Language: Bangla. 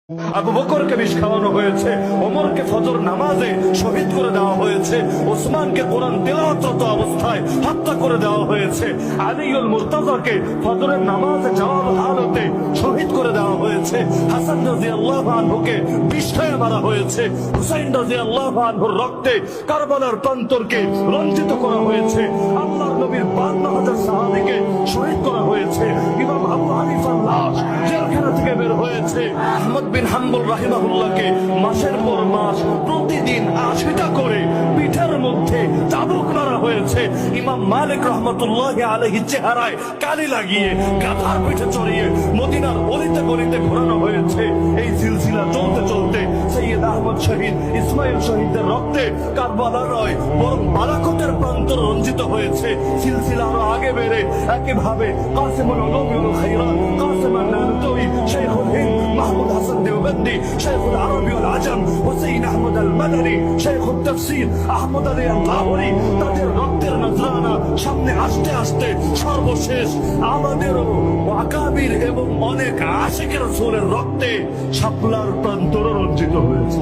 আবু বকরকে বিষ খাওয়ানো হয়েছে, ওমরকে ফজর নামাজে শহীদ করে দেওয়া হয়েছে, ওসমানকে কোরআন তেলাওয়াতরত অবস্থায় হত্যা করে দেওয়া হয়েছে, আলীউল মুর্তাজাকে ফজরের নামাজে যাওয়ার হালতে শহীদ করে দেওয়া হয়েছে, হাসান রাদিয়াল্লাহু আনহুকে বিষ খাইয়ে মারা হয়েছে, হুসাইন রাদিয়াল্লাহু আনহুর রক্তে কারবালার প্রান্তরকে রঞ্জিত করা হয়েছে, আল্লাহর নবীর 52,000 সাহাবীকে শহীদ করা হয়েছে, ইমাম আবু হানিফার লাশ জেলখানা থেকে বের হয়েছে, আহমদ বিন হাম্বল রাহিমাহুল্লাহকে মাসের পর মাস প্রতিদিন 80টা করে পিঠের মধ্যে চাবুক মারা হয়েছে, ইমাম মালিক রহমতুল্লাহি আলাইহি চেহারায় কালি লাগিয়ে গাধার পিঠে চড়িয়ে মদিনার অলিতে গলিতে ঘোরানো হয়েছে। এই সিলসিলা চলতে চলতে সৈয়দ আহমদ শহীদ, ইসমাইল শহীদের রক্তে কারবালা নয় বরং বালাকোটের প্রান্তর রঞ্জিত হয়েছে। সিলসিলা আরো আগে বেড়ে একইভাবে কাসিমুল উলুম খায়রাত, কাসিম আন-নানুতুই, শাইখুল হিন্দ মাহমুদ হাসান দেওবন্দি, শাইখুল আরবি ওয়াল আজম হুসাইন আহমদ আল মাদানী, শাইখুল তাফসীর আহমদ আলী আল লাহোরী, তাদের রক্তের নজরানা সামনে আসতে আসতে সর্বশেষ আমাদেরও আকাবির এবং অনেক আশিকের রাসূলের রক্তে শাপলার প্রান্তর রঞ্জিত হয়েছে।